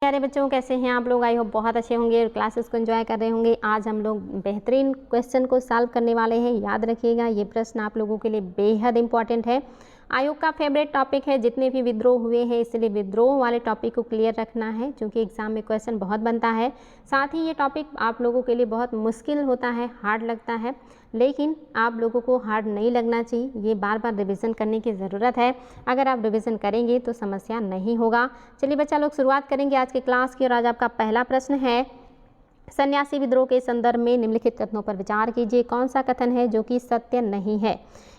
प्यारे बच्चों, कैसे हैं आप लोग? आई होप बहुत अच्छे होंगे और क्लासेस को एंजॉय कर रहे होंगे। आज हम लोग बेहतरीन क्वेश्चन को सॉल्व करने वाले हैं। याद रखिएगा, ये प्रश्न आप लोगों के लिए बेहद इंपॉर्टेंट है। आयोग का फेवरेट टॉपिक है जितने भी विद्रोह हुए हैं, इसलिए विद्रोह वाले टॉपिक को क्लियर रखना है क्योंकि एग्जाम में क्वेश्चन बहुत बनता है। साथ ही ये टॉपिक आप लोगों के लिए बहुत मुश्किल होता है, हार्ड लगता है, लेकिन आप लोगों को हार्ड नहीं लगना चाहिए। ये बार बार रिवीजन करने की ज़रूरत है। अगर आप रिवीजन करेंगे तो समस्या नहीं होगा। चलिए बच्चा लोग, शुरुआत करेंगे आज के क्लास की। और आज आपका पहला प्रश्न है, सन्यासी विद्रोह के संदर्भ में निम्नलिखित कथनों पर विचार कीजिए। कौन सा कथन है जो कि सत्य नहीं है?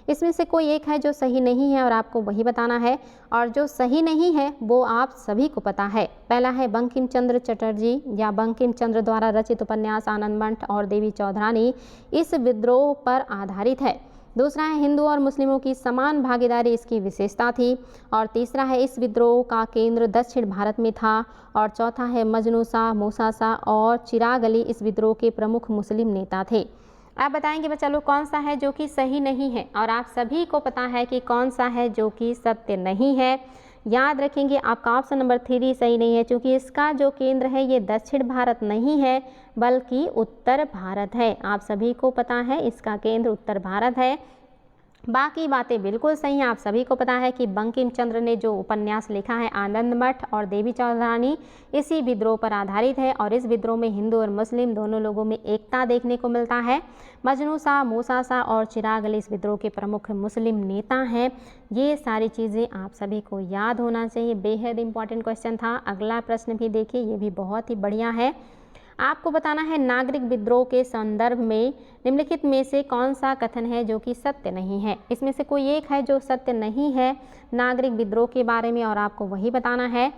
इसमें से कोई एक है जो सही नहीं है और आपको वही बताना है, और जो सही नहीं है वो आप सभी को पता है। पहला है, बंकिम चंद्र चटर्जी या बंकिम चंद्र द्वारा रचित उपन्यास आनंद मठ और देवी चौधरानी इस विद्रोह पर आधारित है। दूसरा है, हिंदू और मुस्लिमों की समान भागीदारी इसकी विशेषता थी। और तीसरा है, इस विद्रोह का केंद्र दक्षिण भारत में था। और चौथा है, मजनू शाह, मूसा शाह और चिराग अली इस विद्रोह के प्रमुख मुस्लिम नेता थे। आप बताएंगे बच्चा लोग कौन सा है जो कि सही नहीं है, और आप सभी को पता है कि कौन सा है जो कि सत्य नहीं है। याद रखेंगे, आपका ऑप्शन नंबर 3 सही नहीं है, क्योंकि इसका जो केंद्र है ये दक्षिण भारत नहीं है बल्कि उत्तर भारत है। आप सभी को पता है इसका केंद्र उत्तर भारत है। बाकी बातें बिल्कुल सही हैं। आप सभी को पता है कि बंकिम चंद्र ने जो उपन्यास लिखा है आनंद मठ और देवी चौधरानी इसी विद्रोह पर आधारित है, और इस विद्रोह में हिंदू और मुस्लिम दोनों लोगों में एकता देखने को मिलता है। मजनू शाह, मूसा शाह और चिराग अली इस विद्रोह के प्रमुख मुस्लिम नेता हैं। ये सारी चीज़ें आप सभी को याद होना चाहिए। बेहद इंपॉर्टेंट क्वेश्चन था। अगला प्रश्न भी देखिए, ये भी बहुत ही बढ़िया है। आपको बताना है, नागरिक विद्रोह के संदर्भ में निम्नलिखित में से कौन सा कथन है जो कि सत्य नहीं है? इसमें से कोई एक है जो सत्य नहीं है नागरिक विद्रोह के बारे में, और आपको वही बताना है।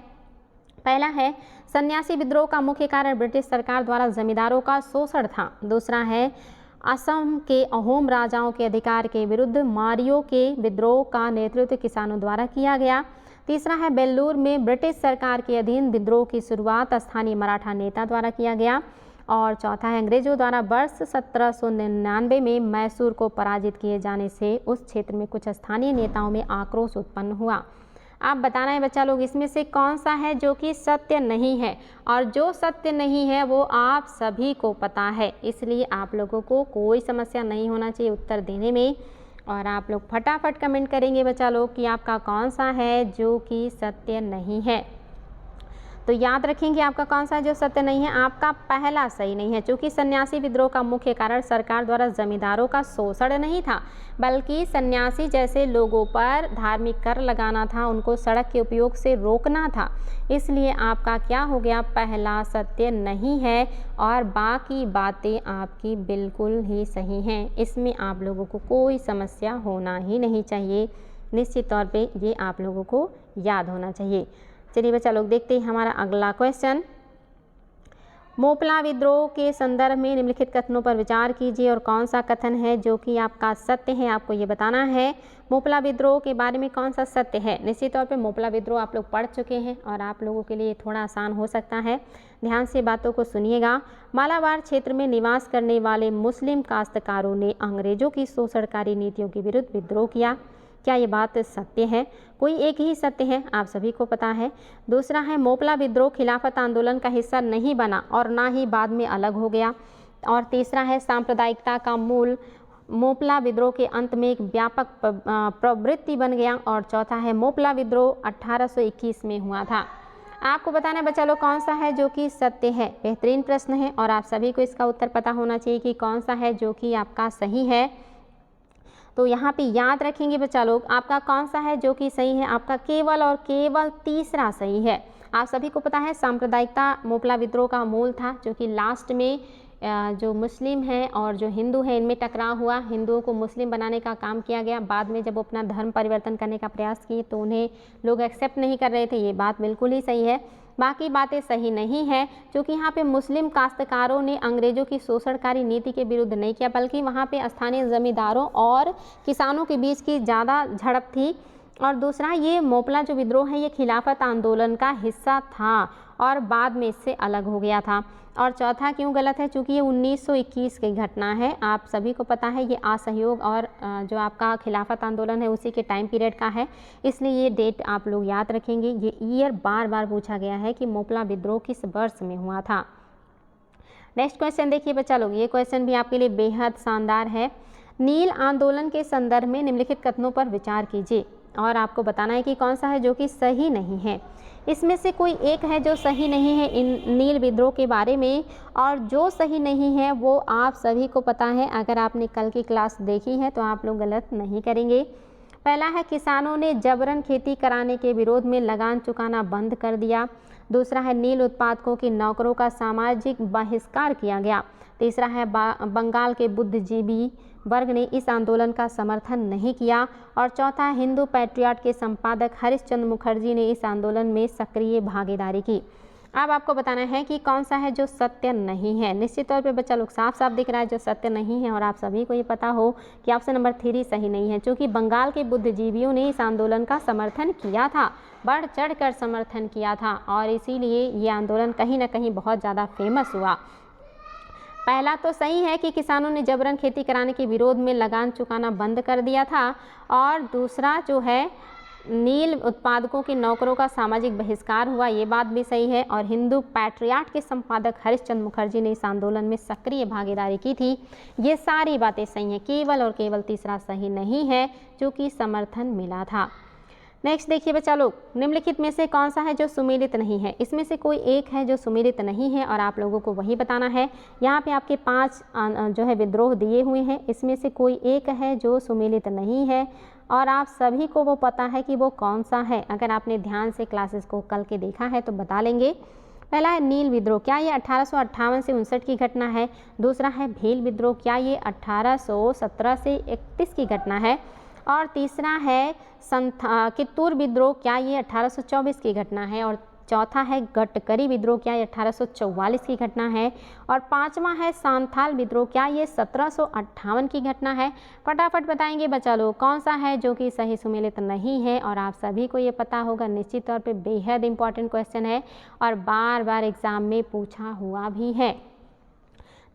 पहला है, सन्यासी विद्रोह का मुख्य कारण ब्रिटिश सरकार द्वारा जमींदारों का शोषण था। दूसरा है, असम के अहोम राजाओं के अधिकार के विरुद्ध मारियो के विद्रोह का नेतृत्व किसानों द्वारा किया गया। तीसरा है, बेल्लूर में ब्रिटिश सरकार के अधीन विद्रोह की शुरुआत स्थानीय मराठा नेता द्वारा किया गया। और चौथा है, अंग्रेजों द्वारा वर्ष 1799 में मैसूर को पराजित किए जाने से उस क्षेत्र में कुछ स्थानीय नेताओं में आक्रोश उत्पन्न हुआ। आप बताना है बच्चा लोग, इसमें से कौन सा है जो कि सत्य नहीं है? और जो सत्य नहीं है वो आप सभी को पता है, इसलिए आप लोगों को कोई समस्या नहीं होना चाहिए उत्तर देने में। और आप लोग फटाफट कमेंट करेंगे बच्चा लोग कि आपका कौन सा है जो कि सत्य नहीं है। तो याद रखेंगे, आपका कौन सा जो सत्य नहीं है। आपका पहला सही नहीं है, क्योंकि सन्यासी विद्रोह का मुख्य कारण सरकार द्वारा जमींदारों का शोषण नहीं था, बल्कि सन्यासी जैसे लोगों पर धार्मिक कर लगाना था, उनको सड़क के उपयोग से रोकना था। इसलिए आपका क्या हो गया, पहला सत्य नहीं है, और बाकी बातें आपकी बिल्कुल ही सही हैं। इसमें आप लोगों को कोई समस्या होना ही नहीं चाहिए। निश्चित तौर पे ये आप लोगों को याद होना चाहिए। चलिए बच्चा लोग, देखते हैं हमारा अगला क्वेश्चन। मोपला विद्रोह के संदर्भ में निम्नलिखित कथनों पर विचार कीजिए, और कौन सा कथन है जो कि आपका सत्य है, आपको ये बताना है। मोपला विद्रोह के बारे में कौन सा सत्य है? निश्चित तौर पे मोपला विद्रोह आप लोग पढ़ चुके हैं और आप लोगों के लिए थोड़ा आसान हो सकता है। ध्यान से बातों को सुनिएगा। मालाबार क्षेत्र में निवास करने वाले मुस्लिम काश्तकारों ने अंग्रेजों की शोषणकारी नीतियों के विरुद्ध विद्रोह किया। क्या ये बात सत्य है? कोई एक ही सत्य है, आप सभी को पता है। दूसरा है, मोपला विद्रोह खिलाफत आंदोलन का हिस्सा नहीं बना और ना ही बाद में अलग हो गया। और तीसरा है, सांप्रदायिकता का मूल मोपला विद्रोह के अंत में एक व्यापक प्रवृत्ति बन गया। और चौथा है, मोपला विद्रोह 1821 में हुआ था। आपको बताना है बच्चा लोग कौन सा है जो कि सत्य है। बेहतरीन प्रश्न है और आप सभी को इसका उत्तर पता होना चाहिए कि कौन सा है जो कि आपका सही है। तो यहाँ पे याद रखेंगे बच्चा लोग, आपका कौन सा है जो कि सही है। आपका केवल और केवल तीसरा सही है। आप सभी को पता है सांप्रदायिकता मोपला विद्रोह का मूल था, जो कि लास्ट में जो मुस्लिम हैं और जो हिंदू हैं इनमें टकराव हुआ। हिंदुओं को मुस्लिम बनाने का काम किया गया। बाद में जब वो अपना धर्म परिवर्तन करने का प्रयास किए तो उन्हें लोग एक्सेप्ट नहीं कर रहे थे। ये बात बिल्कुल ही सही है। बाकी बातें सही नहीं है, क्योंकि यहाँ पे मुस्लिम काश्तकारों ने अंग्रेजों की शोषणकारी नीति के विरुद्ध नहीं किया, बल्कि वहाँ पे स्थानीय जमींदारों और किसानों के बीच की ज़्यादा झड़प थी। और दूसरा, ये मोपला जो विद्रोह है ये खिलाफत आंदोलन का हिस्सा था, और बाद में इससे अलग हो गया था। और चौथा क्यों गलत है? चूँकि ये 1921 की घटना है। आप सभी को पता है ये असहयोग और जो आपका खिलाफत आंदोलन है उसी के टाइम पीरियड का है, इसलिए ये डेट आप लोग याद रखेंगे। ये ईयर बार बार पूछा गया है कि मोपला विद्रोह किस वर्ष में हुआ था। नेक्स्ट क्वेश्चन देखिए बच्चा लोग, ये क्वेश्चन भी आपके लिए बेहद शानदार है। नील आंदोलन के संदर्भ में निम्नलिखित कथनों पर विचार कीजिए और आपको बताना है कि कौन सा है जो कि सही नहीं है। इसमें से कोई एक है जो सही नहीं है इन नील विद्रोह के बारे में, और जो सही नहीं है वो आप सभी को पता है। अगर आपने कल की क्लास देखी है तो आप लोग गलत नहीं करेंगे। पहला है किसानों ने जबरन खेती कराने के विरोध में लगान चुकाना बंद कर दिया। दूसरा है नील उत्पादकों की नौकरों का सामाजिक बहिष्कार किया गया। तीसरा है बंगाल के बुद्धिजीवी वर्ग ने इस आंदोलन का समर्थन नहीं किया। और चौथा है हिंदू पैट्रियट के संपादक हरिश्चंद्र मुखर्जी ने इस आंदोलन में सक्रिय भागीदारी की। अब आपको बताना है कि कौन सा है जो सत्य नहीं है। निश्चित तौर पे बच्चा लोग साफ साफ दिख रहा है जो सत्य नहीं है, और आप सभी को ये पता हो कि ऑप्शन नंबर 3 सही नहीं है, क्योंकि बंगाल के बुद्धिजीवियों ने इस आंदोलन का समर्थन किया था, बढ़ चढ़ कर समर्थन किया था, और इसीलिए ये आंदोलन कहीं ना कहीं बहुत ज़्यादा फेमस हुआ। पहला तो सही है कि किसानों ने जबरन खेती कराने के विरोध में लगान चुकाना बंद कर दिया था, और दूसरा जो है नील उत्पादकों के नौकरों का सामाजिक बहिष्कार हुआ, ये बात भी सही है। और हिंदू पैट्रियट के संपादक हरिश्चंद्र मुखर्जी ने इस आंदोलन में सक्रिय भागीदारी की थी। ये सारी बातें सही हैं, केवल और केवल तीसरा सही नहीं है जो कि समर्थन मिला था। नेक्स्ट देखिए बच्चा लोग, निम्नलिखित में से कौन सा है जो सुमेलित नहीं है। इसमें से कोई एक है जो सुमेलित नहीं है और आप लोगों को वही बताना है। यहाँ पे आपके 5 जो है विद्रोह दिए हुए हैं, इसमें से कोई एक है जो सुमेलित नहीं है, और आप सभी को वो पता है कि वो कौन सा है। अगर आपने ध्यान से क्लासेस को कल के देखा है तो बता लेंगे। पहला है नील विद्रोह, क्या ये 1858 से 59 की घटना है? दूसरा है भील विद्रोह, क्या ये 1817 से 31 की घटना है? और तीसरा है कित्तूर विद्रोह, क्या ये 1824 की घटना है? और चौथा है गटकरी विद्रोह, क्या ये 1844 की घटना है? और पांचवा है सांथाल विद्रोह, क्या ये 1758 की घटना है? फटाफट बताएंगे बच्चा लोग कौन सा है जो कि सही सुमेलित नहीं है, और आप सभी को ये पता होगा। निश्चित तौर पे बेहद इंपॉर्टेंट क्वेश्चन है और बार बार एग्जाम में पूछा हुआ भी है।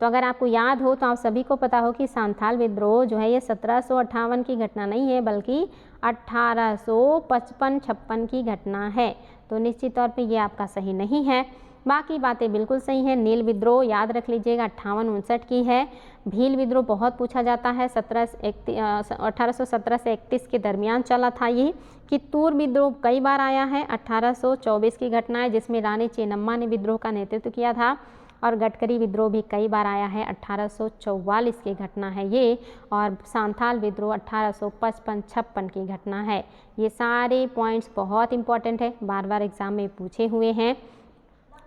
तो अगर आपको याद हो तो आप सभी को पता हो कि सांथाल विद्रोह जो है ये 1758 की घटना नहीं है, बल्कि 1855-56 की घटना है। तो निश्चित तौर पे ये आपका सही नहीं है। बाकी बातें बिल्कुल सही हैं। नील विद्रोह याद रख लीजिएगा 58-59 की है। भील विद्रोह बहुत पूछा जाता है, 1817 से 31 के दरमियान चला था ये। कित्तूर विद्रोह कई बार आया है, 1824 की घटना है जिसमें रानी चेन्नम्मा ने विद्रोह का नेतृत्व किया था। और गटकरी विद्रोह भी कई बार आया है, 1844 की घटना है ये। और सांथाल विद्रोह 1855-56 की घटना है। ये सारे पॉइंट्स बहुत इंपॉर्टेंट है, बार बार एग्जाम में पूछे हुए हैं।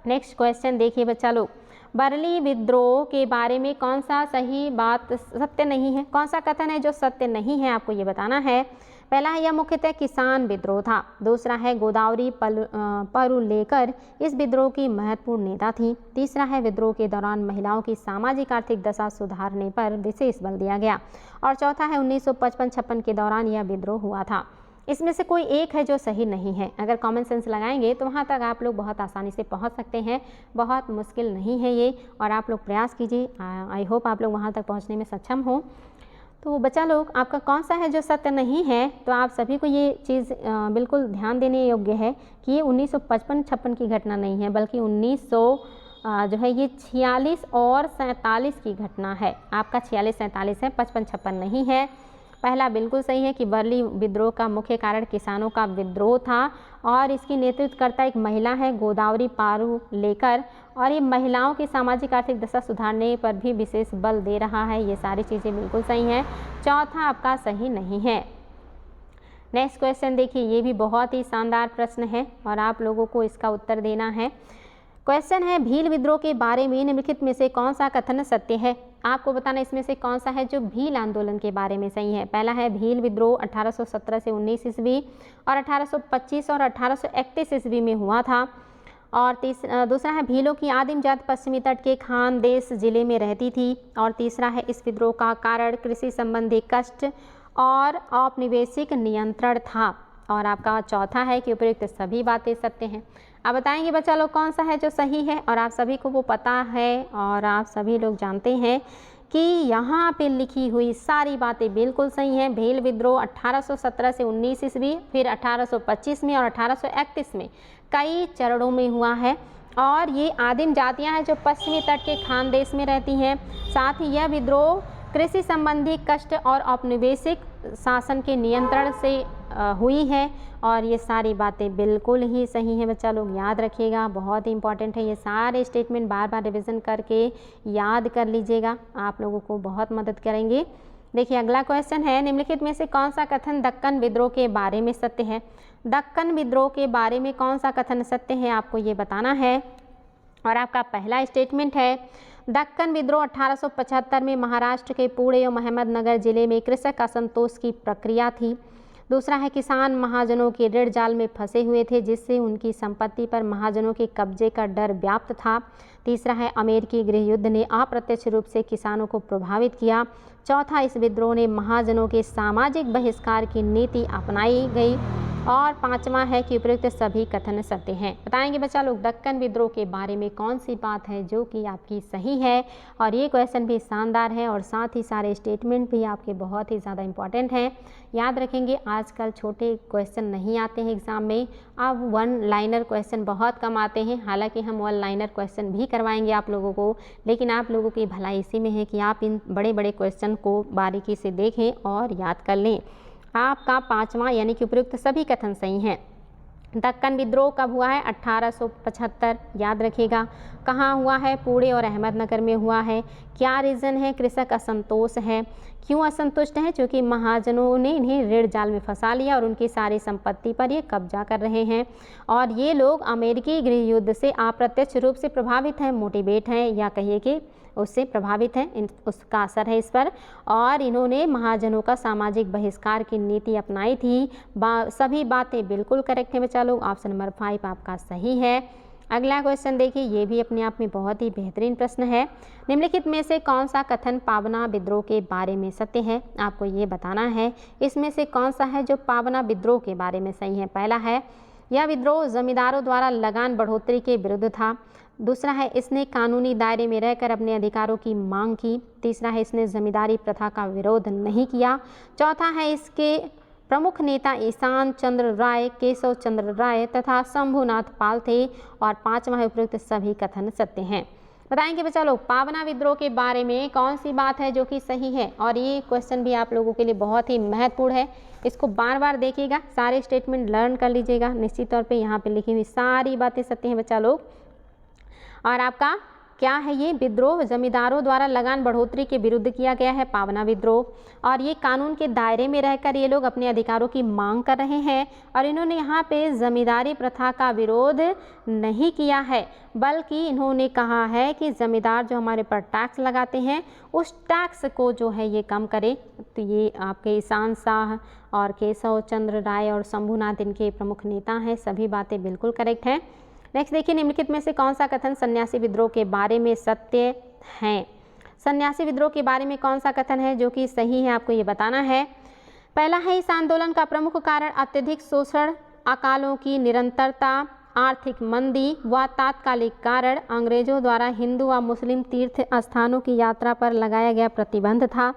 नेक्स्ट क्वेश्चन देखिए बच्चा लोग, बरली विद्रोह के बारे में कौन सा सही बात सत्य नहीं है? कौन सा कथन है जो सत्य नहीं है, आपको ये बताना है। पहला है यह मुख्यतः किसान विद्रोह था। दूसरा है गोदावरी परुलेकर इस विद्रोह की महत्वपूर्ण नेता थी। तीसरा है विद्रोह के दौरान महिलाओं की सामाजिक आर्थिक दशा सुधारने पर विशेष बल दिया गया। और चौथा है 1955-56 के दौरान यह विद्रोह हुआ था। इसमें से कोई एक है जो सही नहीं है। अगर कॉमन सेंस लगाएंगे तो वहाँ तक आप लोग बहुत आसानी से पहुँच सकते हैं, बहुत मुश्किल नहीं है ये, और आप लोग प्रयास कीजिए। आई होप आप लोग वहाँ तक पहुँचने में सक्षम हो। तो बच्चा लोग आपका कौन सा है जो सत्य नहीं है, तो आप सभी को ये चीज़ बिल्कुल ध्यान देने योग्य है कि ये 1955-56 की घटना नहीं है, बल्कि 1900 जो है ये 46 और 47 की घटना है। आपका 46-47 है, 55-56 नहीं है। पहला बिल्कुल सही है कि बरली विद्रोह का मुख्य कारण किसानों का विद्रोह था, और इसकी नेतृत्वकर्ता एक महिला है गोदावरी पारुलेकर, और ये महिलाओं की सामाजिक आर्थिक दशा सुधारने पर भी विशेष बल दे रहा है। ये सारी चीज़ें बिल्कुल सही हैं। चौथा आपका सही नहीं है। नेक्स्ट क्वेश्चन देखिए, ये भी बहुत ही शानदार प्रश्न है और आप लोगों को इसका उत्तर देना है। क्वेश्चन है भील विद्रोह के बारे में निम्नलिखित में से कौन सा कथन सत्य है? आपको बताना इसमें से कौन सा है जो भील आंदोलन के बारे में सही है। पहला है भील विद्रोह 1817 से 19 ईस्वी और 1825 और 1831 ईस्वी में हुआ था। और दूसरा है भीलों की आदिम जाति पश्चिमी तट के खानदेश जिले में रहती थी। और तीसरा है इस विद्रोह का कारण कृषि संबंधी कष्ट और औपनिवेशिक नियंत्रण था। और आपका चौथा है कि उपयुक्त सभी बातें सत्य हैं। आप बताएंगे बच्चा लोग कौन सा है जो सही है, और आप सभी को वो पता है और आप सभी लोग जानते हैं कि यहाँ पे लिखी हुई सारी बातें बिल्कुल सही हैं। भेल विद्रोह 1817 से 19 ईस्वी, फिर 1825 में और 1831 में कई चरणों में हुआ है, और ये आदिम जातियाँ हैं जो पश्चिमी तट के खानदेश में रहती हैं। साथ ही यह विद्रोह कृषि संबंधी कष्ट और औपनिवेशिक शासन के नियंत्रण से हुई है, और ये सारी बातें बिल्कुल ही सही हैं। बच्चा लोग याद रखिएगा, बहुत ही इंपॉर्टेंट है। ये सारे स्टेटमेंट बार बार रिवीजन करके याद कर लीजिएगा, आप लोगों को बहुत मदद करेंगे। देखिए अगला क्वेश्चन है, निम्नलिखित में से कौन सा कथन दक्कन विद्रोह के बारे में सत्य है। दक्कन विद्रोह के बारे में कौन सा कथन सत्य है, आपको ये बताना है। और आपका पहला स्टेटमेंट है, दक्कन विद्रोह 1875 में महाराष्ट्र के पुणे और अहमदनगर जिले में कृषक असंतोष की प्रक्रिया थी। दूसरा है, किसान महाजनों के ऋण जाल में फंसे हुए थे जिससे उनकी संपत्ति पर महाजनों के कब्जे का डर व्याप्त था। तीसरा है, अमेरिकी गृह युद्ध ने अप्रत्यक्ष रूप से किसानों को प्रभावित किया। चौथा, इस विद्रोह ने महाजनों के सामाजिक बहिष्कार की नीति अपनाई गई। और पांचवा है कि उपयुक्त सभी कथन सत्य हैं। बताएंगे बच्चा लोग दक्कन विद्रोह के बारे में कौन सी बात है जो कि आपकी सही है। और ये क्वेश्चन भी शानदार है और साथ ही सारे स्टेटमेंट भी आपके बहुत ही ज़्यादा इंपॉर्टेंट हैं। याद रखेंगे, आजकल छोटे क्वेश्चन नहीं आते हैं एग्ज़ाम में, अब वन लाइनर क्वेश्चन बहुत कम आते हैं। हालांकि हम वन लाइनर क्वेश्चन भी करवाएंगे आप लोगों को, लेकिन आप लोगों की भलाई इसी में है कि आप इन बड़े बड़े क्वेश्चन को बारीकी से देखें और याद कर लें। आपका पांचवा यानी कि उपयुक्त सभी कथन सही हैं। दक्कन विद्रोह कब हुआ है? 1875। याद रखिएगा। कहाँ हुआ है? पुणे और अहमदनगर में हुआ है। क्या रीज़न है? कृषक असंतोष है। क्यों असंतुष्ट हैं? क्योंकि महाजनों ने इन्हें ऋण जाल में फंसा लिया और उनकी सारी संपत्ति पर ये कब्जा कर रहे हैं। और ये लोग अमेरिकी गृह युद्ध से अप्रत्यक्ष रूप से प्रभावित हैं, मोटिवेट हैं, या कहिए कि उससे प्रभावित हैं, उसका असर है इस पर। और इन्होंने महाजनों का सामाजिक बहिष्कार की नीति अपनाई थी। सभी बातें बिल्कुल करेक्ट हैं बच्चा लोग। ऑप्शन नंबर 5 आपका सही है। अगला क्वेश्चन देखिए, ये भी अपने आप में बहुत ही बेहतरीन प्रश्न है। निम्नलिखित में से कौन सा कथन पावना विद्रोह के बारे में सत्य है? आपको ये बताना है। इसमें से कौन सा है जो पावना विद्रोह के बारे में सही है? पहला है, यह विद्रोह जमींदारों द्वारा लगान बढ़ोतरी के विरुद्ध था। दूसरा है, इसने कानूनी दायरे में रहकर अपने अधिकारों की मांग की। तीसरा है, इसने जमींदारी प्रथा का विरोध नहीं किया। चौथा है, इसके प्रमुख नेता ईशान चंद्र राय, केशव चंद्र राय तथा शंभुनाथ पाल थे। और पांचवा है, उपयुक्त सभी कथन सत्य हैं। बताएंगे बच्चा लोग पावना विद्रोह के बारे में कौन सी बात है जो कि सही है। और ये क्वेश्चन भी आप लोगों के लिए बहुत ही महत्वपूर्ण है, इसको बार बार देखिएगा, सारे स्टेटमेंट लर्न कर लीजिएगा। निश्चित तौर पे यहाँ पे लिखी हुई सारी बातें सत्य हैं बच्चा लोग। और आपका क्या है? ये विद्रोह जमींदारों द्वारा लगान बढ़ोतरी के विरुद्ध किया गया है, पावना विद्रोह। और ये कानून के दायरे में रहकर ये लोग अपने अधिकारों की मांग कर रहे हैं। और इन्होंने यहाँ पे जमींदारी प्रथा का विरोध नहीं किया है, बल्कि इन्होंने कहा है कि जमींदार जो हमारे पर टैक्स लगाते हैं उस टैक्स को जो है ये कम करे। तो ये आपके ईशान शाह और केशव चंद्र राय और शंभुनाथ इनके प्रमुख नेता हैं। सभी बातें बिल्कुल करेक्ट हैं। नेक्स्ट देखिए, निम्नलिखित में से कौन सा कथन सन्यासी विद्रोह के बारे में सत्य है? सन्यासी विद्रोह के बारे में कौन सा कथन है जो कि सही है? आपको ये बताना है। पहला है, इस आंदोलन का प्रमुख कारण अत्यधिक शोषण, अकालों की निरंतरता, आर्थिक मंदी व तात्कालिक कारण अंग्रेजों द्वारा हिंदू व मुस्लिम तीर्थ स्थानों की यात्रा पर लगाया गया प्रतिबंध था।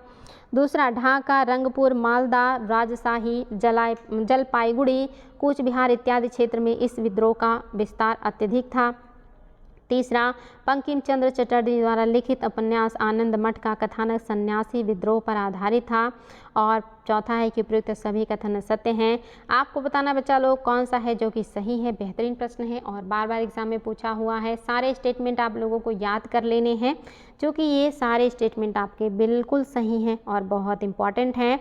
दूसरा, ढाका, रंगपुर, मालदा, राजशाही, जलपाईगुड़ी, कूच बिहार इत्यादि क्षेत्र में इस विद्रोह का विस्तार अत्यधिक था। तीसरा, बंकिम चंद्र चटर्जी द्वारा लिखित उपन्यास आनंद मठ का कथानक सन्यासी विद्रोह पर आधारित था। और चौथा है कि उपयुक्त सभी कथन सत्य हैं। आपको बताना बच्चा लोग कौन सा है जो कि सही है। बेहतरीन प्रश्न है और बार बार एग्जाम में पूछा हुआ है। सारे स्टेटमेंट आप लोगों को याद कर लेने हैं, क्योंकि ये सारे स्टेटमेंट आपके बिल्कुल सही हैं और बहुत इंपॉर्टेंट हैं।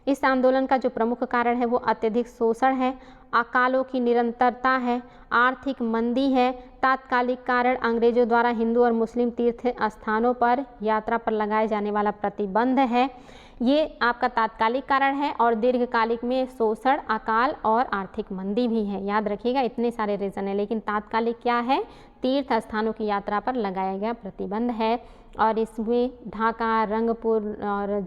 इस आंदोलन का जो प्रमुख कारण है वो अत्यधिक शोषण है, अकालों की निरंतरता है, आर्थिक मंदी है, तात्कालिक कारण अंग्रेजों द्वारा हिंदू और मुस्लिम तीर्थ स्थानों पर यात्रा पर लगाए जाने वाला प्रतिबंध है। ये आपका तात्कालिक कारण है और दीर्घकालिक में शोषण, अकाल और आर्थिक मंदी भी है। याद रखिएगा, इतने सारे रीजन है, लेकिन तात्कालिक क्या है? तीर्थ स्थानों की यात्रा पर लगाया गया प्रतिबंध है। और इसमें ढाका, रंगपुर और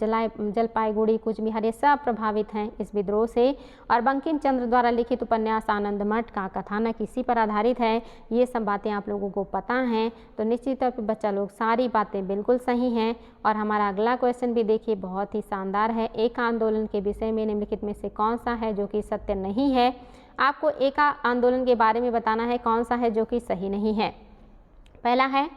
जलपाईगुड़ी, कूचबिहार ये सब प्रभावित हैं इस विद्रोह से। और बंकिम चंद्र द्वारा लिखित उपन्यास आनंद मठ का कथानक इसी पर आधारित है। ये सब बातें आप लोगों को पता हैं, तो निश्चित तौर पर बच्चा लोग सारी बातें बिल्कुल सही हैं। और हमारा अगला क्वेश्चन भी देखिए बहुत ही शानदार है। एक आंदोलन के विषय में निम्नलिखित में से कौन सा है जो कि सत्य नहीं है। आपको एक आंदोलन के बारे में बताना है कौन सा है जो कि सही नहीं है। पहला है,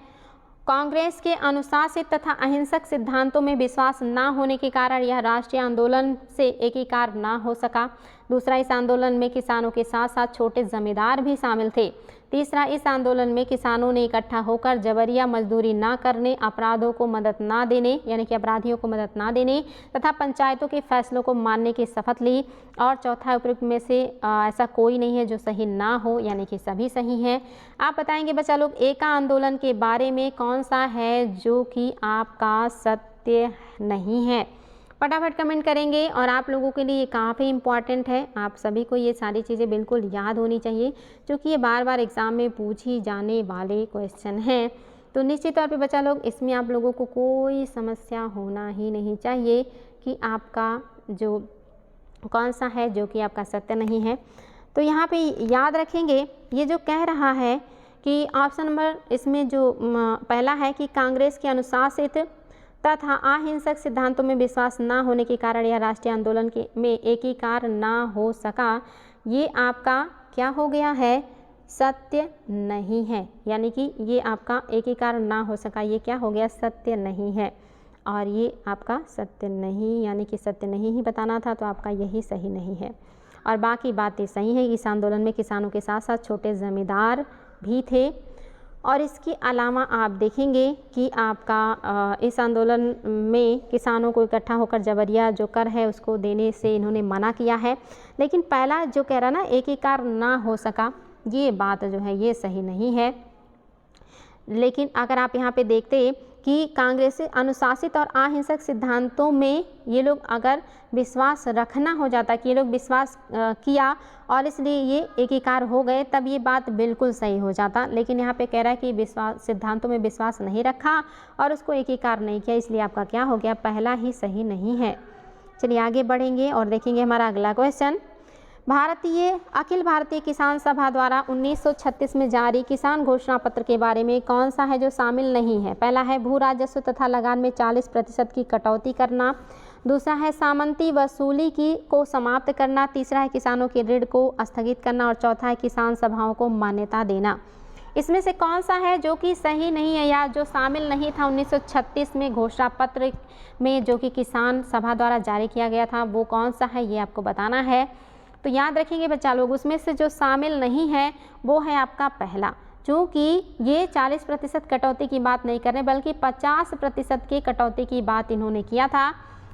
कांग्रेस के अनुशासित तथा अहिंसक सिद्धांतों में विश्वास न होने के कारण यह राष्ट्रीय आंदोलन से एकीकार न हो सका। दूसरा, इस आंदोलन में किसानों के साथ साथ छोटे जमींदार भी शामिल थे। तीसरा, इस आंदोलन में किसानों ने इकट्ठा होकर जबरिया मजदूरी न करने, अपराधों को मदद न देने यानी कि अपराधियों को मदद न देने तथा पंचायतों के फैसलों को मानने की शपथ ली। और चौथा, उपयुक्त में से ऐसा कोई नहीं है जो सही ना हो, यानी कि सभी सही हैं। आप बताएंगे बच्चा लोग एका आंदोलन के बारे में कौन सा है जो कि आपका सत्य नहीं है। फटाफट कमेंट करेंगे। और आप लोगों के लिए ये काफ़ी इम्पॉर्टेंट है, आप सभी को ये सारी चीज़ें बिल्कुल याद होनी चाहिए क्योंकि ये बार बार एग्ज़ाम में पूछी जाने वाले क्वेश्चन हैं। तो निश्चित तौर पे बच्चा लोग इसमें आप लोगों को कोई समस्या होना ही नहीं चाहिए कि आपका जो कौन सा है जो कि आपका सत्य नहीं है। तो यहाँ पे याद रखेंगे ये जो कह रहा है कि ऑप्शन नंबर इसमें जो पहला है कि कांग्रेस के अनुशासित तथा अहिंसक सिद्धांतों में विश्वास न होने के कारण यह राष्ट्रीय आंदोलन में एकीकार न हो सका, ये आपका क्या हो गया है, सत्य नहीं है। यानी कि ये आपका एकीकार ना हो सका, ये क्या हो गया, सत्य नहीं है। और ये आपका सत्य नहीं यानी कि सत्य नहीं ही बताना था, तो आपका यही सही नहीं है। और बाकी बातें सही है। इस आंदोलन में किसानों के साथ साथ छोटे ज़मींदार भी थे। और इसके अलावा आप देखेंगे कि आपका इस आंदोलन में किसानों को इकट्ठा होकर जबरिया जो कर है उसको देने से इन्होंने मना किया है। लेकिन पहला जो कह रहा ना एकीकार ना हो सका, ये बात जो है ये सही नहीं है। लेकिन अगर आप यहाँ पे देखते कि कांग्रेस अनुशासित और अहिंसक सिद्धांतों में ये लोग अगर विश्वास रखना हो जाता कि ये लोग विश्वास किया और इसलिए ये एकीकार हो गए, तब ये बात बिल्कुल सही हो जाता। लेकिन यहाँ पे कह रहा है कि विश्वास सिद्धांतों में विश्वास नहीं रखा और उसको एकीकार नहीं किया, इसलिए आपका क्या हो गया, पहला ही सही नहीं है। चलिए आगे बढ़ेंगे और देखेंगे हमारा अगला क्वेश्चन। अखिल भारतीय किसान सभा द्वारा 1936 में जारी किसान घोषणा पत्र के बारे में कौन सा है जो शामिल नहीं है। पहला है भू राजस्व तथा लगान में 40% की कटौती करना। दूसरा है सामंती वसूली को समाप्त करना। तीसरा है किसानों के ऋण को स्थगित करना। और चौथा है किसान सभाओं को मान्यता देना। इसमें से कौन सा है जो कि सही नहीं है या जो शामिल नहीं था 1936 में घोषणा पत्र में जो कि किसान सभा द्वारा जारी किया गया था, वो कौन सा है, ये आपको बताना है। तो याद रखेंगे बच्चा लोग, उसमें से जो शामिल नहीं है वो है आपका पहला, क्योंकि ये 40% कटौती की बात नहीं कर रहे बल्कि 50% की कटौती की बात इन्होंने किया था।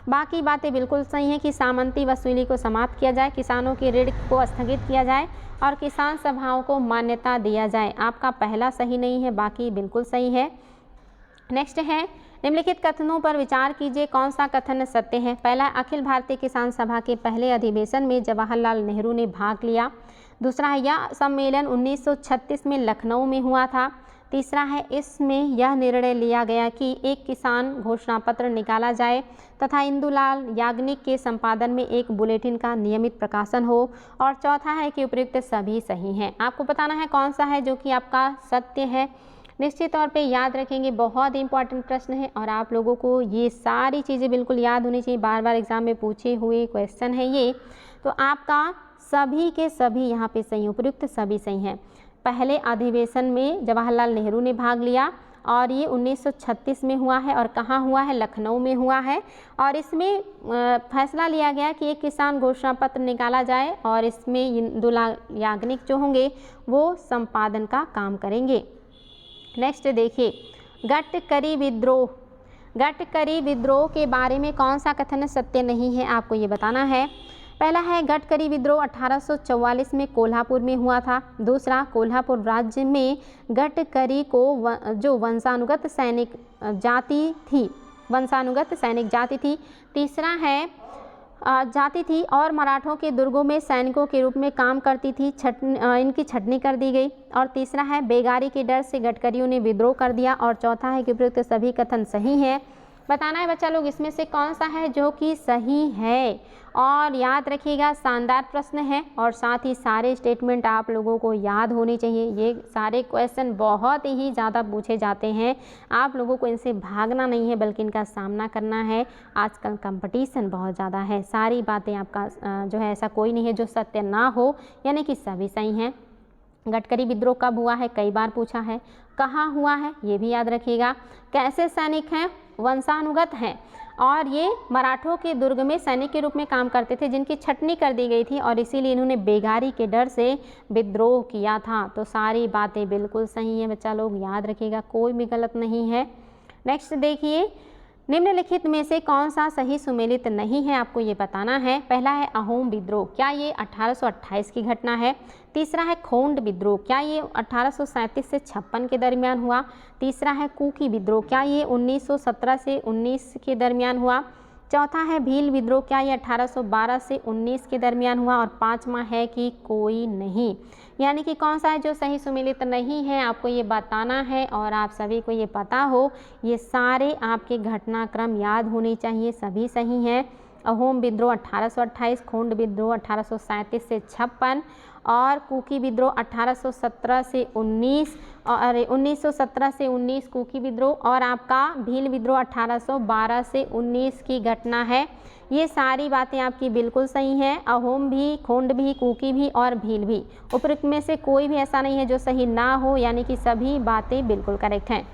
बाकी बातें बिल्कुल सही हैं कि सामंती वसूली को समाप्त किया जाए, किसानों के ऋण को स्थगित किया जाए और किसान सभाओं को मान्यता दिया जाए। आपका पहला सही नहीं है, बाकी बिल्कुल सही है। नेक्स्ट है निम्नलिखित कथनों पर विचार कीजिए, कौन सा कथन सत्य है। पहला, अखिल भारतीय किसान सभा के पहले अधिवेशन में जवाहरलाल नेहरू ने भाग लिया। दूसरा है यह सम्मेलन 1936 में लखनऊ में हुआ था। तीसरा है इसमें यह निर्णय लिया गया कि एक किसान घोषणा पत्र निकाला जाए तथा इंदुलाल याग्निक के संपादन में एक बुलेटिन का नियमित प्रकाशन हो। और चौथा है कि उपयुक्त सभी सही हैं। आपको बताना है कौन सा है जो कि आपका सत्य है। निश्चित तौर पे याद रखेंगे, बहुत इंपॉर्टेंट प्रश्न है और आप लोगों को ये सारी चीज़ें बिल्कुल याद होनी चाहिए, बार बार एग्जाम में पूछे हुए क्वेश्चन है ये। तो आपका सभी के सभी यहाँ पे सही, उपयुक्त सभी सही हैं। पहले अधिवेशन में जवाहरलाल नेहरू ने भाग लिया और ये 1936 में हुआ है और कहाँ हुआ है, लखनऊ में हुआ है। और इसमें फैसला लिया गया कि एक किसान घोषणा पत्र निकाला जाए और इसमें इंदुलाल याग्निक जो होंगे वो संपादन का काम करेंगे। नेक्स्ट देखिए, गटकरी विद्रोह के बारे में कौन सा कथन सत्य नहीं है, आपको ये बताना है। पहला है गटकरी विद्रोह 1844 में कोल्हापुर में हुआ था। दूसरा, कोल्हापुर राज्य में गटकरी को जो वंशानुगत सैनिक जाति थी। तीसरा है जाती थी और मराठों के दुर्गों में सैनिकों के रूप में काम करती थी, इनकी छटनी कर दी गई। और तीसरा है बेगारी के डर से गडकरियों ने विद्रोह कर दिया। और चौथा है कि उपयुक्त सभी कथन सही हैं। बताना है बच्चा लोग इसमें से कौन सा है जो कि सही है। और याद रखिएगा शानदार प्रश्न है और साथ ही सारे स्टेटमेंट आप लोगों को याद होने चाहिए। ये सारे क्वेश्चन बहुत ही ज़्यादा पूछे जाते हैं, आप लोगों को इनसे भागना नहीं है बल्कि इनका सामना करना है। आजकल कंपटीशन बहुत ज़्यादा है, सारी बातें आपका जो है ऐसा कोई नहीं है जो सत्य ना हो, यानी कि सभी सही हैं। गडकरी विद्रोह कब हुआ है, कई बार पूछा है। कहाँ हुआ है, ये भी याद रखिएगा। कैसे सैनिक हैं, वंशानुगत हैं और ये मराठों के दुर्ग में सैनिक के रूप में काम करते थे जिनकी छटनी कर दी गई थी और इसीलिए इन्होंने बेगारी के डर से विद्रोह किया था। तो सारी बातें बिल्कुल सही हैं बच्चा लोग, याद रखिएगा, कोई भी गलत नहीं है। नेक्स्ट देखिए, निम्नलिखित में से कौन सा सही सुमेलित नहीं है, आपको ये बताना है। पहला है अहोम विद्रोह, क्या ये 1828 की घटना है। तीसरा है खोंड विद्रोह, क्या ये 1837 से 56 के दरमियान हुआ। तीसरा है कुकी विद्रोह, क्या ये 1917 से 19 के दरमियान हुआ। चौथा है भील विद्रोह, क्या ये 1812 से 19 के दरमियान हुआ। और पांचवा है कि कोई नहीं, यानी कि कौन सा है जो सही सुमेलित नहीं है, आपको ये बताना है। और आप सभी को ये पता हो, ये सारे आपके घटनाक्रम याद होने चाहिए, सभी सही हैं। अहोम विद्रोह 1828, खोंड विद्रोह 1837 से 56 और कुकी विद्रोह 1817 से 19 और 1917 से 19 कुकी विद्रोह और आपका भील विद्रोह 1812 से 19 की घटना है। ये सारी बातें आपकी बिल्कुल सही हैं। अहोम भी, खोंड भी, कुकी भी और भील भी, उपरोक्त में से कोई भी ऐसा नहीं है जो सही ना हो, यानी कि सभी बातें बिल्कुल करेक्ट हैं।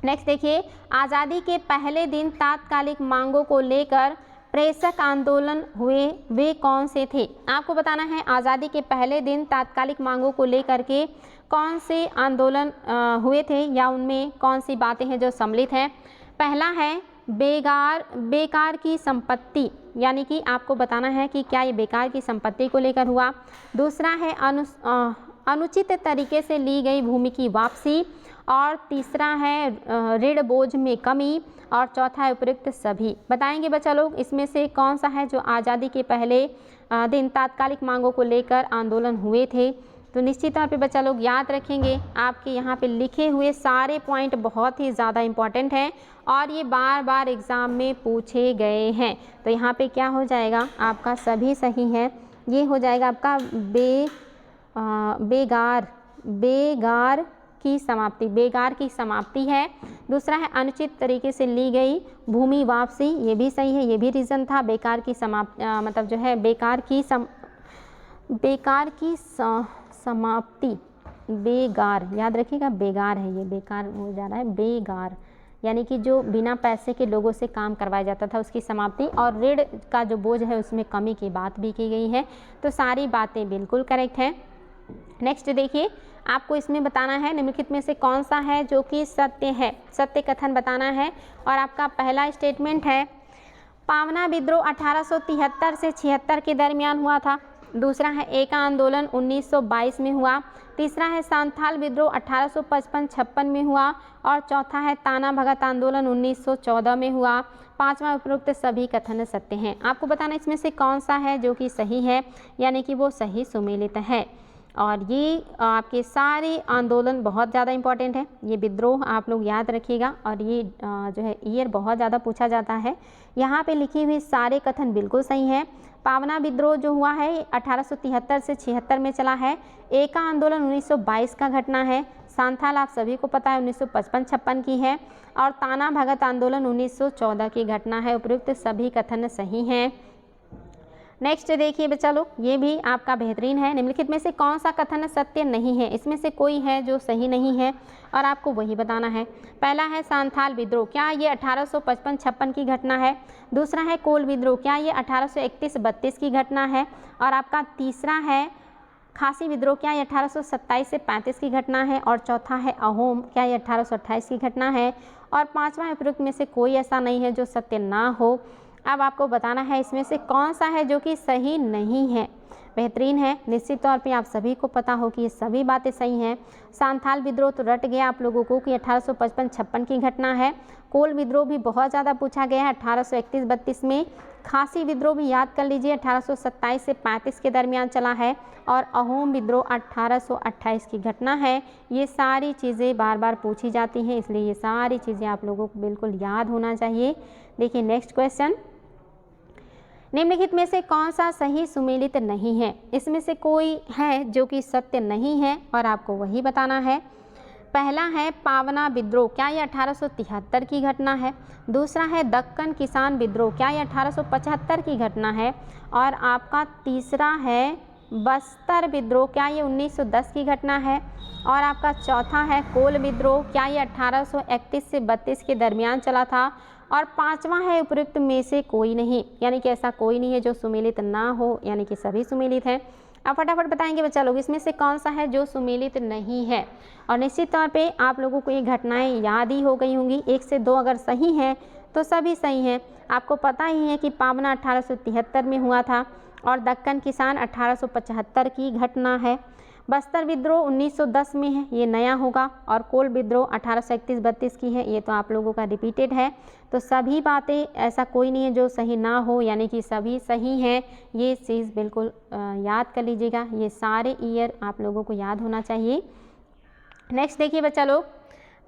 नेक्स्ट देखिए, आज़ादी के पहले दिन तात्कालिक मांगों को लेकर प्रेषक आंदोलन हुए, वे कौन से थे। आपको बताना है आज़ादी के पहले दिन तात्कालिक मांगों को लेकर के कौन से आंदोलन हुए थे या उनमें कौन सी बातें हैं जो सम्मिलित हैं। पहला है बेकार की संपत्ति, यानी कि आपको बताना है कि क्या ये बेकार की संपत्ति को लेकर हुआ। दूसरा है अनुचित तरीके से ली गई भूमि की वापसी। और तीसरा है ऋण बोझ में कमी। और चौथा है उपयुक्त सभी। बताएंगे बच्चा लोग इसमें से कौन सा है जो आज़ादी के पहले दिन तात्कालिक मांगों को लेकर आंदोलन हुए थे। तो निश्चित तौर पे बच्चा लोग याद रखेंगे, आपके यहाँ पे लिखे हुए सारे पॉइंट बहुत ही ज़्यादा इम्पॉर्टेंट हैं और ये बार बार एग्ज़ाम में पूछे गए हैं। तो यहाँ पे क्या हो जाएगा, आपका सभी सही है। ये हो जाएगा आपका बेगार की समाप्ति है। दूसरा है अनुचित तरीके से ली गई भूमि वापसी, ये भी सही है, ये भी रीज़न था। बेकार की मतलब जो है बेकार की समाप्ति, बेगार, याद रखिएगा, बेगार है, ये बेकार हो जा रहा है, बेगार यानी कि जो बिना पैसे के लोगों से काम करवाया जाता था उसकी समाप्ति। और ऋण का जो बोझ है उसमें कमी की बात भी की गई है। तो सारी बातें बिल्कुल करेक्ट हैं। नेक्स्ट देखिए, आपको इसमें बताना है निम्नलिखित में से कौन सा है जो कि सत्य है, सत्य कथन बताना है। और आपका पहला स्टेटमेंट है पावना विद्रोह 1873 से 76 के दरमियान हुआ था। दूसरा है एका आंदोलन 1922 में हुआ। तीसरा है सांथाल विद्रोह 1855-56 में हुआ। और चौथा है ताना भगत आंदोलन 1914 में हुआ। पांचवा उपरोक्त सभी कथन सत्य हैं। आपको बताना इसमें से कौन सा है जो कि सही है, यानी कि वो सही सुमेलित है। और ये आपके सारे आंदोलन बहुत ज़्यादा इम्पॉर्टेंट है। ये विद्रोह आप लोग याद रखिएगा और ये जो है ईयर बहुत ज़्यादा पूछा जाता है। यहाँ पे लिखी हुई सारे कथन बिल्कुल सही हैं। पावना विद्रोह जो हुआ है 1873 से 76 में चला है। एका आंदोलन 1922 का घटना है। सांथाल आप सभी को पता है 1955-56 की है। और ताना भगत आंदोलन 1914 की घटना है। उपयुक्त सभी कथन सही हैं। नेक्स्ट देखिए बच्चा लोग, ये भी आपका बेहतरीन है। निम्नलिखित में से कौन सा कथन सत्य नहीं है, इसमें से कोई है जो सही नहीं है और आपको वही बताना है। पहला है सांथाल विद्रोह, क्या ये 1855-56 की घटना है। दूसरा है कोल विद्रोह, क्या ये 1831-32 की घटना है। और आपका तीसरा है खासी विद्रोह, क्या ये 1827 से 35 की घटना है। और चौथा है अहोम, क्या ये 1828 की घटना है। और पांचवा उपयुक्त में से कोई ऐसा नहीं है जो सत्य ना हो। अब आपको बताना है इसमें से कौन सा है जो कि सही नहीं है। बेहतरीन है। निश्चित तौर पे आप सभी को पता हो कि ये सभी बातें सही हैं। सांथाल विद्रोह तो रट गया आप लोगों को कि 1855-56 की घटना है। कोल विद्रोह भी बहुत ज़्यादा पूछा गया है 1831-32 में। खासी विद्रोह भी याद कर लीजिए 1827 से 35 के दरमियान चला है। और अहोम विद्रोह 1828 की घटना है। ये सारी चीज़ें बार बार पूछी जाती हैं, इसलिए ये सारी चीज़ें आप लोगों को बिल्कुल याद होना चाहिए। देखिए नेक्स्ट क्वेश्चन, निम्नलिखित में से कौन सा सही सुमेलित नहीं है? इसमें से कोई है जो कि सत्य नहीं है और आपको वही बताना है। पहला है पावना विद्रोह, क्या ये 1873 की घटना है? दूसरा है दक्कन किसान विद्रोह, क्या ये 1875 की घटना है? और आपका तीसरा है बस्तर विद्रोह, क्या ये 1910 की घटना है? और आपका चौथा है कोल विद्रोह, क्या ये 1831 से 32 के दरमियान चला था? और पांचवा है उपयुक्त में से कोई नहीं, यानी कि ऐसा कोई नहीं है जो सुमेलित ना हो, यानी कि सभी सुमेलित हैं। आप फटाफट बताएंगे बच्चा लोग इसमें से कौन सा है जो सुमेलित नहीं है। और निश्चित तौर पे आप लोगों को ये घटनाएं याद ही हो गई होंगी। 1 से 2 अगर सही हैं तो सभी सही हैं। आपको पता ही है कि पावना 1873 में हुआ था और दक्कन किसान 1875 की घटना है। बस्तर विद्रोह 1910 में है, ये नया होगा। और कोल विद्रोह 1831-32 की है, ये तो आप लोगों का रिपीटेड है। तो सभी बातें, ऐसा कोई नहीं है जो सही ना हो, यानी कि सभी सही हैं। ये चीज़ बिल्कुल याद कर लीजिएगा। ये सारे ईयर आप लोगों को याद होना चाहिए। नेक्स्ट देखिए बच्चा लोग,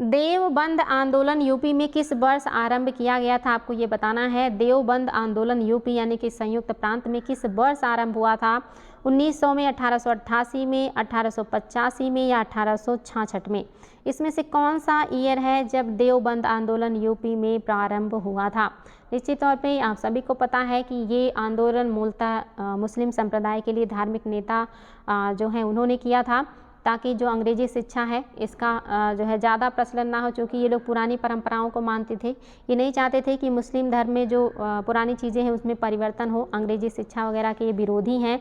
देवबंद आंदोलन यूपी में किस वर्ष आरंभ किया गया था? आपको ये बताना है। देवबंद आंदोलन यूपी यानी कि संयुक्त प्रांत में किस वर्ष आरंभ हुआ था? 1900 में, 1888 में, 1885 में या 1866 में? इसमें से कौन सा ईयर है जब देवबंद आंदोलन यूपी में प्रारंभ हुआ था? निश्चित तौर पे आप सभी को पता है कि ये आंदोलन मूलतः मुस्लिम संप्रदाय के लिए धार्मिक नेता जो हैं उन्होंने किया था, ताकि जो अंग्रेजी शिक्षा है इसका जो है ज़्यादा प्रचलन ना हो, क्योंकि ये लोग पुरानी परंपराओं को मानते थे। ये नहीं चाहते थे कि मुस्लिम धर्म में जो पुरानी चीज़ें हैं उसमें परिवर्तन हो। अंग्रेजी शिक्षा वगैरह के ये विरोधी हैं।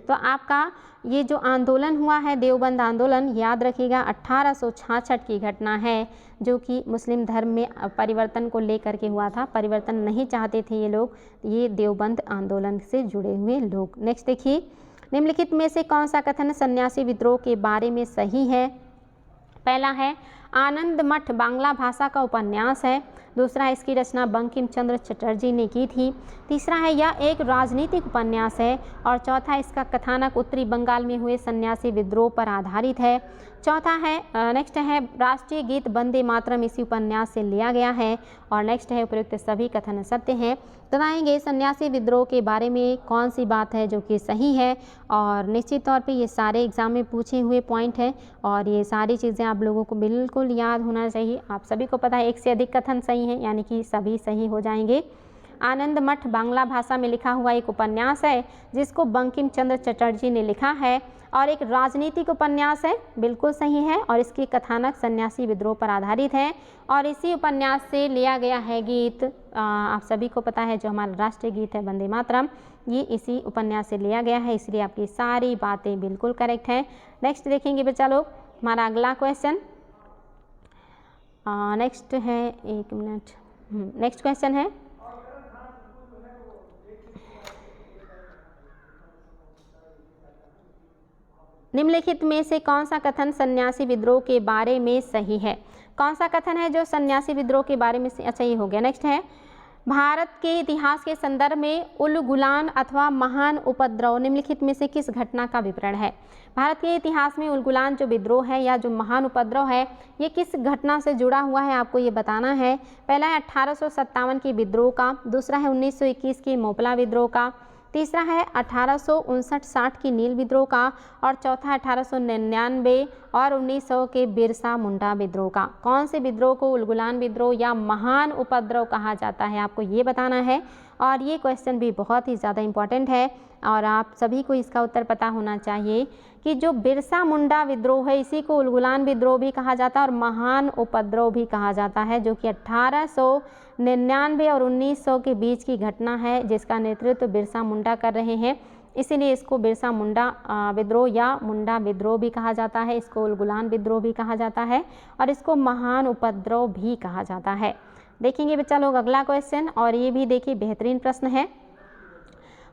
तो आपका ये जो आंदोलन हुआ है देवबंद आंदोलन, याद रखिएगा 1866 की घटना है, जो कि मुस्लिम धर्म में परिवर्तन को लेकर के हुआ था। परिवर्तन नहीं चाहते थे ये लोग, ये देवबंद आंदोलन से जुड़े हुए लोग। नेक्स्ट देखिए, निम्नलिखित में से कौन सा कथन सन्यासी विद्रोह के बारे में सही है? पहला है आनंद मठ बांग्ला भाषा का उपन्यास है। दूसरा है इसकी रचना बंकिम चंद्र चटर्जी ने की थी। तीसरा है यह एक राजनीतिक उपन्यास है। और चौथा इसका कथानक उत्तरी बंगाल में हुए सन्यासी विद्रोह पर आधारित है। चौथा है नेक्स्ट है राष्ट्रीय गीत वंदे मातरम इसी उपन्यास से लिया गया है। और नेक्स्ट है उपयुक्त सभी कथन सत्य हैं। बताएंगे सन्यासी विद्रोह के बारे में कौन सी बात है जो कि सही है। और निश्चित तौर पे ये सारे एग्जाम में पूछे हुए पॉइंट हैं और ये सारी चीज़ें आप लोगों को बिल्कुल याद होना चाहिए। आप सभी को पता है 1 से अधिक कथन सही हैं, यानी कि सभी सही हो जाएंगे। आनंद मठ बांग्ला भाषा में लिखा हुआ एक उपन्यास है जिसको बंकिम चंद्र चटर्जी ने लिखा है और एक राजनीतिक उपन्यास है, बिल्कुल सही है। और इसकी कथानक सन्यासी विद्रोह पर आधारित है और इसी उपन्यास से लिया गया है गीत। आप सभी को पता है जो हमारा राष्ट्रीय गीत है वंदे मातरम, ये इसी उपन्यास से लिया गया है, इसलिए आपकी सारी बातें बिल्कुल करेक्ट हैं। नेक्स्ट देखेंगे बच्चा लोग हमारा अगला क्वेश्चन। नेक्स्ट है, एक मिनट, नेक्स्ट क्वेश्चन है निम्नलिखित में से कौन सा कथन सन्यासी विद्रोह के बारे में सही है? कौन सा कथन है जो सन्यासी विद्रोह के बारे में अच्छा ये हो गया। नेक्स्ट है भारत के इतिहास के संदर्भ में उलगुलान अथवा महान उपद्रव निम्नलिखित में से किस घटना का विवरण है? भारत के इतिहास में उलगुलान जो विद्रोह है या जो महान उपद्रव है ये किस घटना से जुड़ा हुआ है, आपको ये बताना है। पहला है 1857 की विद्रोह का, दूसरा है 1921 की मोपला विद्रोह का, तीसरा है 1859-60 की नील विद्रोह का और चौथा 1899 और 1900 के बिरसा मुंडा विद्रोह का। कौन से विद्रोह को उलगुलान विद्रोह या महान उपद्रव कहा जाता है, आपको ये बताना है। और ये क्वेश्चन भी बहुत ही ज़्यादा इम्पॉर्टेंट है और आप सभी को इसका उत्तर पता होना चाहिए कि जो बिरसा मुंडा विद्रोह है इसी को उलगुलान विद्रोह भी कहा जाता है और महान उपद्रव भी कहा जाता है, जो कि 1899 और 1900 के बीच की घटना है जिसका नेतृत्व बिरसा मुंडा कर रहे हैं। इसीलिए इसको बिरसा मुंडा विद्रोह या मुंडा विद्रोह भी कहा जाता है, इसको उलगुलान विद्रोह भी कहा जाता है और इसको महान उपद्रव भी कहा जाता है। देखेंगे बच्चा लोग अगला क्वेश्चन और ये भी देखिए बेहतरीन प्रश्न है।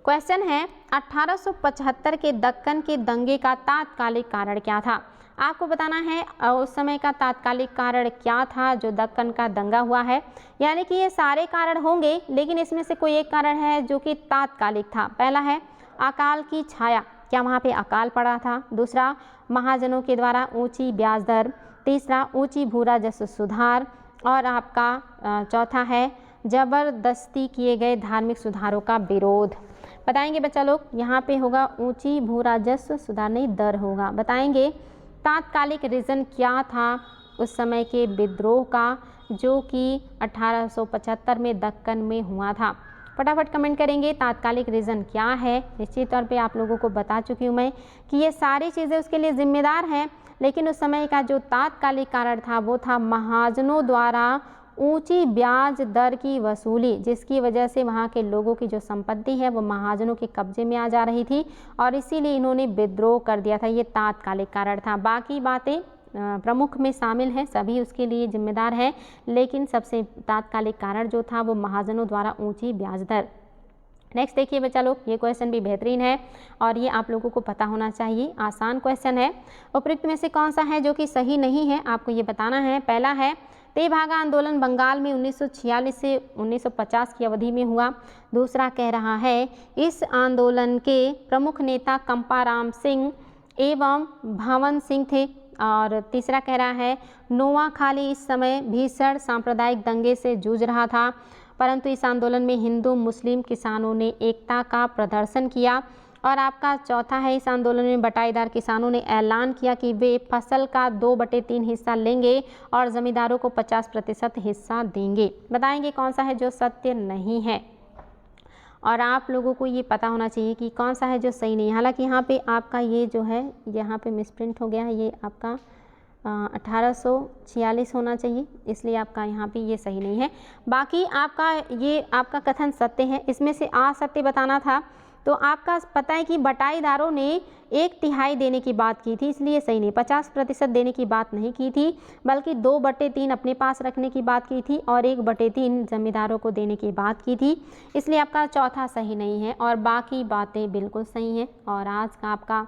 क्वेश्चन है 1875 के दक्कन के दंगे का तात्कालिक कारण क्या था। आपको बताना है उस समय का तात्कालिक कारण क्या था जो दक्कन का दंगा हुआ है। यानी कि ये सारे कारण होंगे लेकिन इसमें से कोई एक कारण है जो कि तात्कालिक था। पहला है अकाल की छाया, क्या वहाँ पे अकाल पड़ा था। दूसरा, महाजनों के द्वारा ऊंची ब्याज दर। तीसरा, ऊंची भू राजस्व सुधार। और आपका चौथा है जबरदस्ती किए गए धार्मिक सुधारों का विरोध। बताएंगे बच्चा लोग, यहाँ पे होगा ऊंची भू राजस्व सुधार, नहीं दर होगा। बताएंगे तात्कालिक रीज़न क्या था उस समय के विद्रोह का जो कि 1875 में दक्कन में हुआ था। फटाफट कमेंट करेंगे तात्कालिक रीज़न क्या है। निश्चित तौर पे आप लोगों को बता चुकी हूँ मैं कि ये सारी चीज़ें उसके लिए जिम्मेदार हैं, लेकिन उस समय का जो तात्कालिक कारण था वो था महाजनों द्वारा ऊंची ब्याज दर की वसूली, जिसकी वजह से वहाँ के लोगों की जो संपत्ति है वो महाजनों के कब्जे में आ जा रही थी और इसीलिए इन्होंने विद्रोह कर दिया था। ये तात्कालिक कारण था। बाकी बातें प्रमुख में शामिल हैं, सभी उसके लिए जिम्मेदार है, लेकिन सबसे तात्कालिक कारण जो था वो महाजनों द्वारा ऊंची ब्याज दर। नेक्स्ट देखिए बच्चा लोग, ये क्वेश्चन भी बेहतरीन है और ये आप लोगों को पता होना चाहिए। आसान क्वेश्चन है। उपयुक्त में से कौन सा है जो कि सही नहीं है, आपको ये बताना है। पहला है तेभागा आंदोलन बंगाल में 1946 से 1950 की अवधि में हुआ। दूसरा कह रहा है इस आंदोलन के प्रमुख नेता कंपाराम सिंह एवं भवन सिंह थे। और तीसरा कह रहा है नोआखाली इस समय भीषण सांप्रदायिक दंगे से जूझ रहा था, परंतु इस आंदोलन में हिंदू मुस्लिम किसानों ने एकता का प्रदर्शन किया। और आपका चौथा है इस आंदोलन में बटाईदार किसानों ने ऐलान किया कि वे फसल का 2/3 हिस्सा लेंगे और ज़मींदारों को 50% हिस्सा देंगे। बताएंगे कौन सा है जो सत्य नहीं है, और आप लोगों को ये पता होना चाहिए कि कौन सा है जो सही नहीं है। हालांकि यहाँ पे आपका ये जो है यहाँ पे मिसप्रिंट हो गया है, ये आपका 1846 होना चाहिए, इसलिए आपका यहाँ पे ये सही नहीं है। बाकी आपका ये आपका कथन सत्य है। इसमें से असत्य बताना था तो आपका पता है कि बटाईदारों ने 1/3 देने की बात की थी, इसलिए सही नहीं। 50% देने की बात नहीं की थी, बल्कि 2/3 अपने पास रखने की बात की थी और 1/3 जमींदारों को देने की बात की थी, इसलिए आपका चौथा सही नहीं है और बाकी बातें बिल्कुल सही हैं। और आज का आपका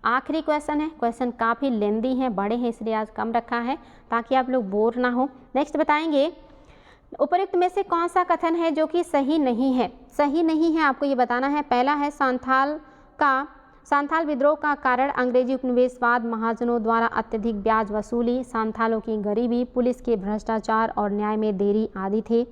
आखिरी क्वेश्चन है। क्वेश्चन काफ़ी लेंदी हैं, बड़े हैं, इसलिए आज कम रखा है ताकि आप लोग बोर ना हो। नेक्स्ट बताएंगे उपर्युक्त में से कौन सा कथन है जो कि सही नहीं है। सही नहीं है आपको ये बताना है। पहला है सांथाल विद्रोह का कारण अंग्रेजी उपनिवेशवाद, महाजनों द्वारा अत्यधिक ब्याज वसूली, सांथालों की गरीबी, पुलिस के भ्रष्टाचार और न्याय में देरी आदि थे।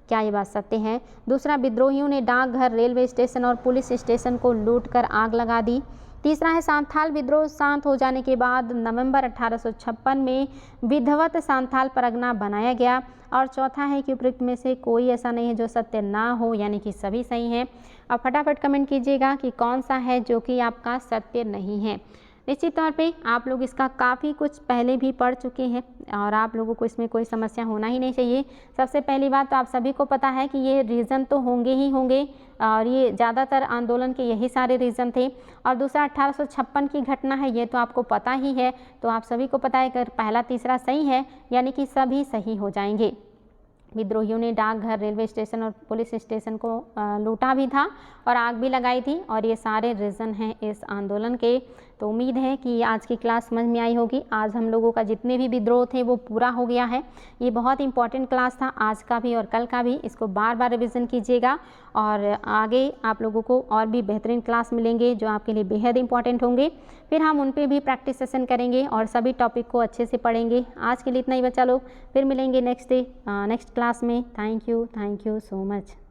क्या ये बात सत्य है। दूसरा, विद्रोहियों ने डाकघर, रेलवे स्टेशन और पुलिस स्टेशन को लूटकर आग लगा दी। तीसरा है सांथाल विद्रोह शांत हो जाने के बाद नवंबर 1856 में विधिवत सांथाल परगना बनाया गया। और चौथा है कि उपयुक्त में से कोई ऐसा नहीं है जो सत्य ना हो, यानी कि सभी सही हैं। अब फटाफट कमेंट कीजिएगा कि कौन सा है जो कि आपका सत्य नहीं है। निश्चित तौर पे आप लोग इसका काफ़ी कुछ पहले भी पढ़ चुके हैं और आप लोगों को इसमें कोई समस्या होना ही नहीं चाहिए। सबसे पहली बात तो आप सभी को पता है कि ये रीज़न तो होंगे ही होंगे और ये ज़्यादातर आंदोलन के यही सारे रीज़न थे। और दूसरा 1856 की घटना है, ये तो आपको पता ही है, तो आप सभी को पता है कि पहला तीसरा सही है, यानी कि सभी सही हो जाएंगे। विद्रोहियों ने डाकघर, रेलवे स्टेशन और पुलिस स्टेशन को लूटा भी था और आग भी लगाई थी और ये सारे रीज़न हैं इस आंदोलन के। तो उम्मीद है कि आज की क्लास समझ में आई होगी। आज हम लोगों का जितने भी विद्रोह थे वो पूरा हो गया है। ये बहुत इंपॉर्टेंट क्लास था, आज का भी और कल का भी। इसको बार बार रिवीजन कीजिएगा और आगे आप लोगों को और भी बेहतरीन क्लास मिलेंगे जो आपके लिए बेहद इंपॉर्टेंट होंगे। फिर हम उन पे भी प्रैक्टिस सेशन करेंगे और सभी टॉपिक को अच्छे से पढ़ेंगे। आज के लिए इतना ही बच्चा लोग, फिर मिलेंगे नेक्स्ट क्लास में। Thank you so much.